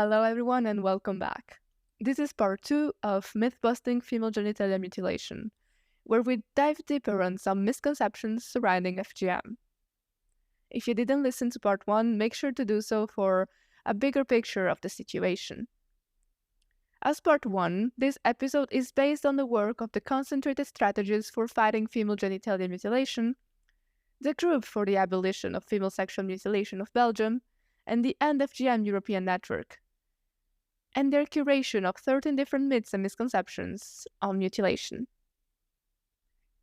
Hello, everyone, and welcome back. This is part 2 of Mythbusting Female Genital Mutilation, where we dive deeper on some misconceptions surrounding FGM. If you didn't listen to part 1, make sure to do so for a bigger picture of the situation. As part 1, this episode is based on the work of the Concentrated Strategies for Fighting Female Genital Mutilation, the Group for the Abolition of Female Sexual Mutilation of Belgium, and the End FGM European Network, and their curation of 13 different myths and misconceptions on mutilation.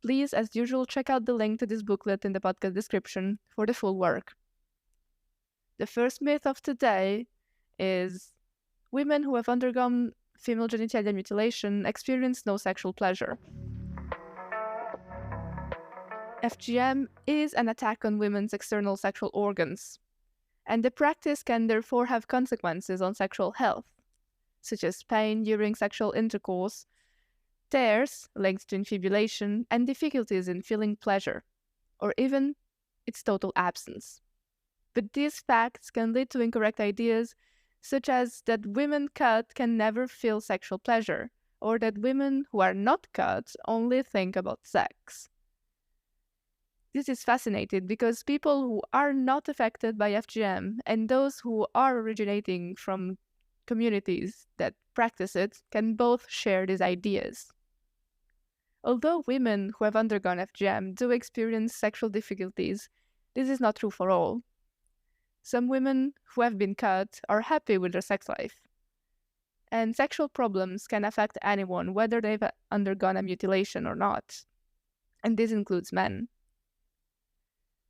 Please, as usual, check out the link to this booklet in the podcast description for the full work. The first myth of today is women who have undergone female genital mutilation experience no sexual pleasure. FGM is an attack on women's external sexual organs, and the practice can therefore have consequences on sexual health, such as pain during sexual intercourse, tears linked to infibulation, and difficulties in feeling pleasure, or even its total absence. But these facts can lead to incorrect ideas, such as that women cut can never feel sexual pleasure, or that women who are not cut only think about sex. This is fascinating because people who are not affected by FGM and those who are originating from communities that practice it can both share these ideas. Although women who have undergone FGM do experience sexual difficulties, this is not true for all. Some women who have been cut are happy with their sex life. And sexual problems can affect anyone, whether they've undergone a mutilation or not. And this includes men.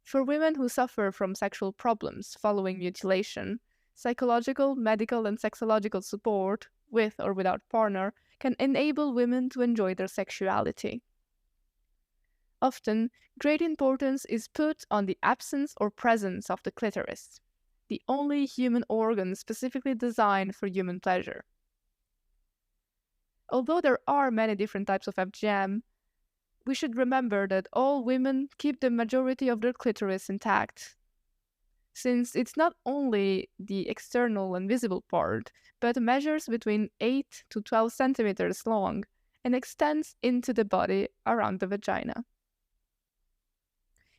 For women who suffer from sexual problems following mutilation, psychological, medical, and sexological support, with or without partner, can enable women to enjoy their sexuality. Often, great importance is put on the absence or presence of the clitoris, the only human organ specifically designed for human pleasure. Although there are many different types of FGM, we should remember that all women keep the majority of their clitoris intact, since it's not only the external and visible part, but measures between 8 to 12 centimeters long and extends into the body around the vagina.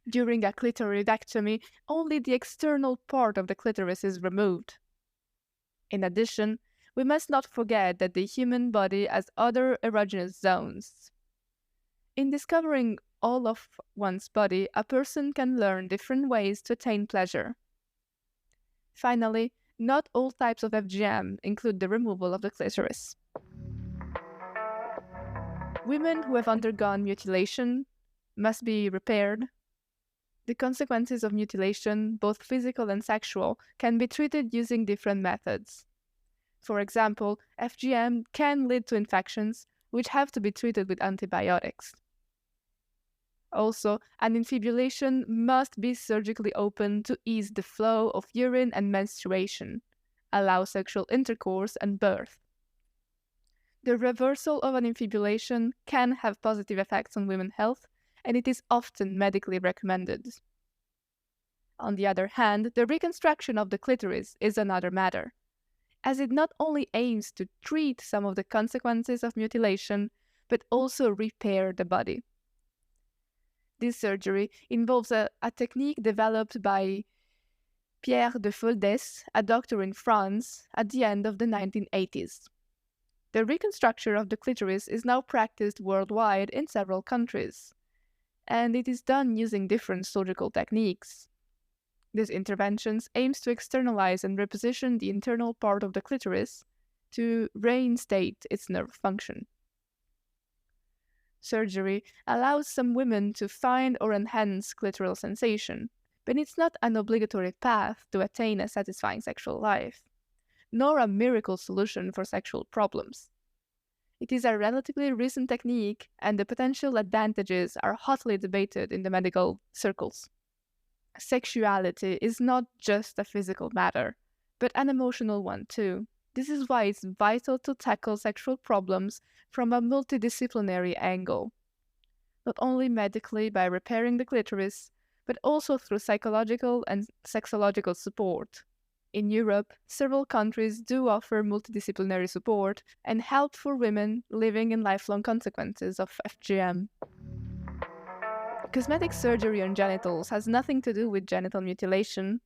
During a clitoridectomy, only the external part of the clitoris is removed. In addition, we must not forget that the human body has other erogenous zones. In discovering all of one's body, a person can learn different ways to attain pleasure. Finally, not all types of FGM include the removal of the clitoris. Women who have undergone mutilation must be repaired. The consequences of mutilation, both physical and sexual, can be treated using different methods. For example, FGM can lead to infections, which have to be treated with antibiotics. Also, an infibulation must be surgically opened to ease the flow of urine and menstruation, allow sexual intercourse and birth. The reversal of an infibulation can have positive effects on women's health, and it is often medically recommended. On the other hand, the reconstruction of the clitoris is another matter, as it not only aims to treat some of the consequences of mutilation, but also repair the body. This surgery involves a technique developed by Pierre de Foldes, a doctor in France, at the end of the 1980s. The reconstruction of the clitoris is now practiced worldwide in several countries, and it is done using different surgical techniques. These interventions aims to externalize and reposition the internal part of the clitoris to reinstate its nerve function. Surgery allows some women to find or enhance clitoral sensation, but it's not an obligatory path to attain a satisfying sexual life, nor a miracle solution for sexual problems. It is a relatively recent technique, and the potential advantages are hotly debated in the medical circles. Sexuality is not just a physical matter, but an emotional one too. This is why it's vital to tackle sexual problems from a multidisciplinary angle, not only medically by repairing the clitoris, but also through psychological and sexological support, In Europe, several countries do offer multidisciplinary support and help for women living in lifelong consequences of FGM. Cosmetic surgery on genitals has nothing to do with genital mutilation.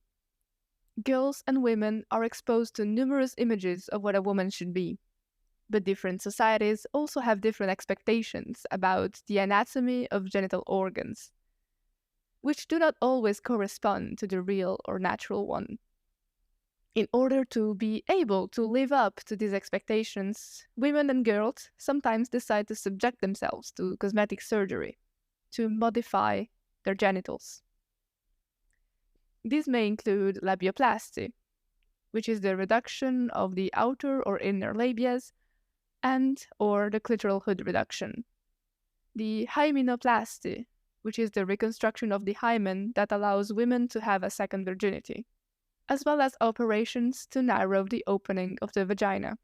Girls and women are exposed to numerous images of what a woman should be, but different societies also have different expectations about the anatomy of genital organs, which do not always correspond to the real or natural one. In order to be able to live up to these expectations, women and girls sometimes decide to subject themselves to cosmetic surgery to modify their genitals. These may include labioplasty, which is the reduction of the outer or inner labias, and or the clitoral hood reduction. The hymenoplasty, which is the reconstruction of the hymen that allows women to have a second virginity, as well as operations to narrow the opening of the vagina.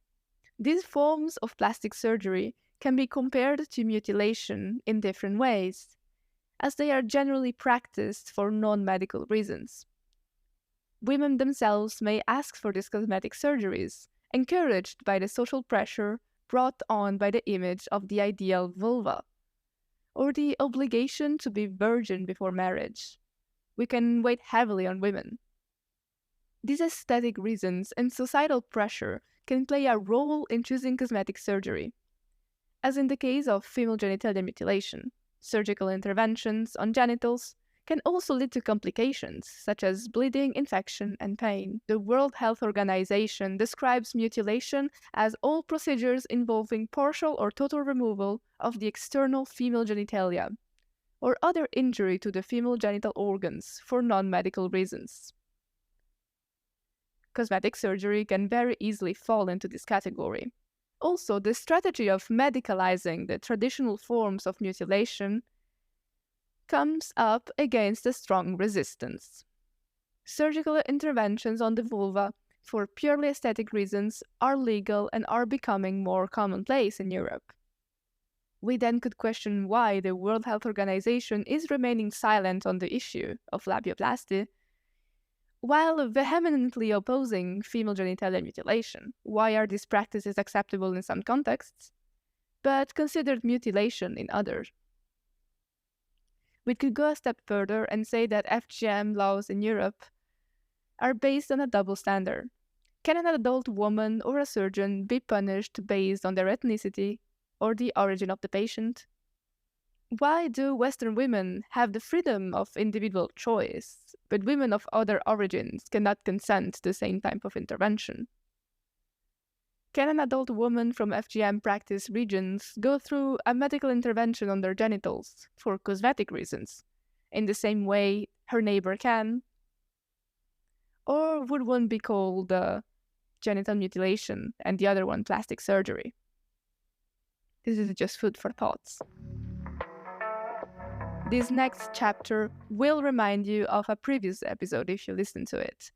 These forms of plastic surgery can be compared to mutilation in different ways, as they are generally practiced for non-medical reasons. Women themselves may ask for these cosmetic surgeries, encouraged by the social pressure brought on by the image of the ideal vulva, or the obligation to be virgin before marriage. We can weigh heavily on women. These aesthetic reasons and societal pressure can play a role in choosing cosmetic surgery. As in the case of female genital mutilation, surgical interventions on genitals can also lead to complications such as bleeding, infection, and pain. The World Health Organization describes mutilation as all procedures involving partial or total removal of the external female genitalia or other injury to the female genital organs for non-medical reasons. Cosmetic surgery can very easily fall into this category. Also, the strategy of medicalizing the traditional forms of mutilation comes up against a strong resistance. Surgical interventions on the vulva for purely aesthetic reasons are legal and are becoming more commonplace in Europe. We then could question why the World Health Organization is remaining silent on the issue of labioplasty, while vehemently opposing female genital mutilation. Why are these practices acceptable in some contexts, but considered mutilation in others? We could go a step further and say that FGM laws in Europe are based on a double standard. Can an adult woman or a surgeon be punished based on their ethnicity or the origin of the patient? Why do Western women have the freedom of individual choice, but women of other origins cannot consent to the same type of intervention? Can an adult woman from FGM practice regions go through a medical intervention on their genitals for cosmetic reasons, in the same way her neighbor can? Or would one be called genital mutilation and the other one plastic surgery? This is just food for thoughts. This next chapter will remind you of a previous episode if you listen to it,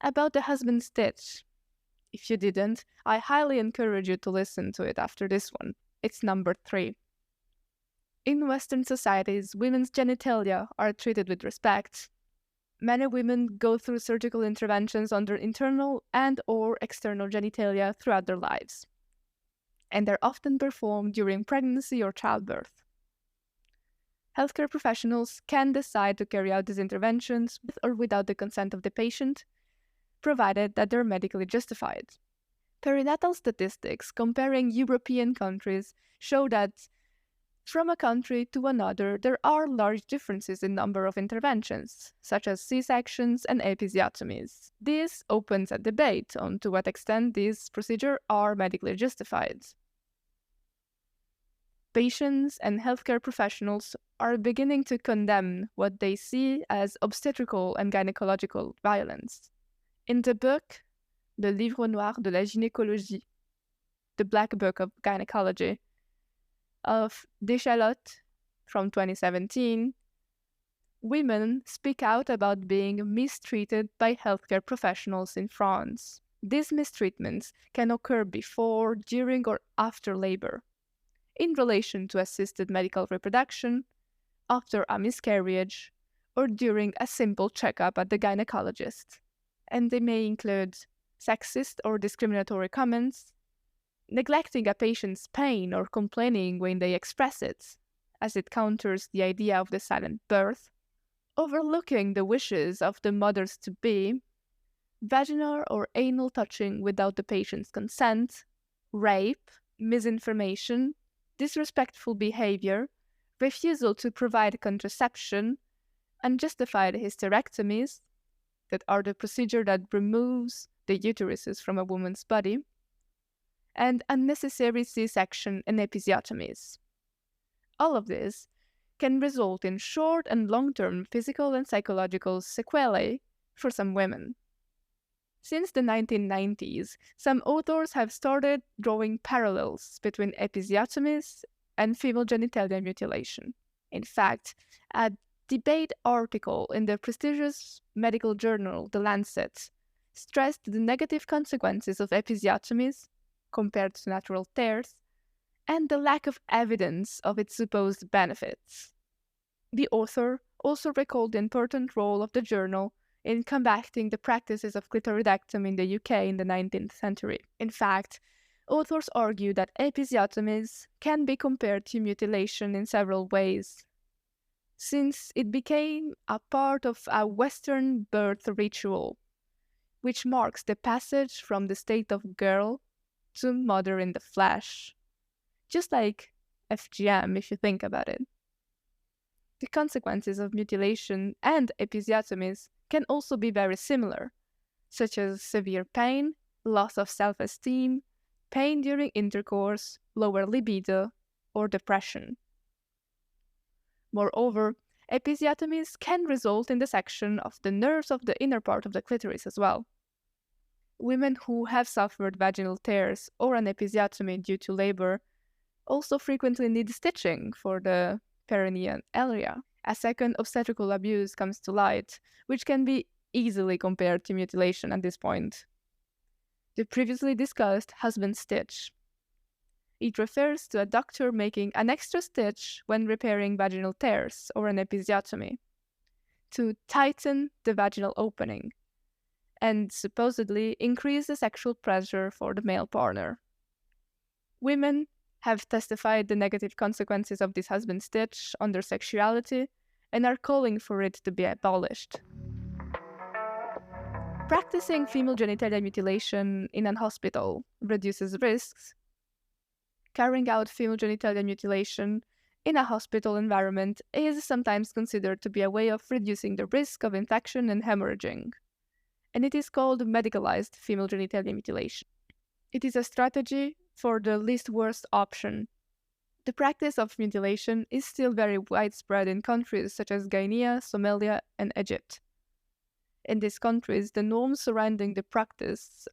about the husband's stitch. If you didn't, I highly encourage you to listen to it after this one. It's number 3. In Western societies, women's genitalia are treated with respect. Many women go through surgical interventions on their internal and or external genitalia throughout their lives, and they're often performed during pregnancy or childbirth. Healthcare professionals can decide to carry out these interventions with or without the consent of the patient, provided that they're medically justified. Perinatal statistics comparing European countries show that from a country to another, there are large differences in number of interventions, such as C-sections and episiotomies. This opens a debate on to what extent these procedures are medically justified. Patients and healthcare professionals are beginning to condemn what they see as obstetrical and gynecological violence. In the book, Le Livre Noir de la Gynécologie, the Black Book of Gynecology, of Deschalotte from 2017, women speak out about being mistreated by healthcare professionals in France. These mistreatments can occur before, during, or after labor, in relation to assisted medical reproduction, after a miscarriage, or during a simple checkup at the gynecologist. and they may include sexist or discriminatory comments, neglecting a patient's pain or complaining when they express it, as it counters the idea of the silent birth, overlooking the wishes of the mothers-to-be, vaginal or anal touching without the patient's consent, rape, misinformation, disrespectful behavior, refusal to provide contraception, unjustified hysterectomies, that are the procedure that removes the uteruses from a woman's body, and unnecessary C-section and episiotomies. All of this can result in short and long-term physical and psychological sequelae for some women. Since the 1990s, some authors have started drawing parallels between episiotomies and female genitalia mutilation. In fact, a debate article in the prestigious medical journal The Lancet stressed the negative consequences of episiotomies compared to natural tears and the lack of evidence of its supposed benefits. The author also recalled the important role of the journal in combating the practices of clitoridectomy in the UK in the 19th century. In fact, authors argue that episiotomies can be compared to mutilation in several ways, since it became a part of a Western birth ritual, which marks the passage from the state of girl to mother in the flesh, just like FGM if you think about it. The consequences of mutilation and episiotomies can also be very similar, such as severe pain, loss of self-esteem, pain during intercourse, lower libido, or depression. Moreover, episiotomies can result in dissection of the nerves of the inner part of the clitoris as well. Women who have suffered vaginal tears or an episiotomy due to labor also frequently need stitching for the perineal area. A second obstetrical abuse comes to light, which can be easily compared to mutilation at this point. The previously discussed husband stitch. It refers to a doctor making an extra stitch when repairing vaginal tears or an episiotomy to tighten the vaginal opening and supposedly increase the sexual pleasure for the male partner. Women have testified the negative consequences of this husband stitch on their sexuality and are calling for it to be abolished. Practicing female genital mutilation in an hospital reduces risks. Carrying out female genital mutilation in a hospital environment is sometimes considered to be a way of reducing the risk of infection and hemorrhaging, and it is called medicalized female genital mutilation. It is a strategy for the least worst option. The practice of mutilation is still very widespread in countries such as Guinea, Somalia, and Egypt. In these countries, the norms surrounding the practice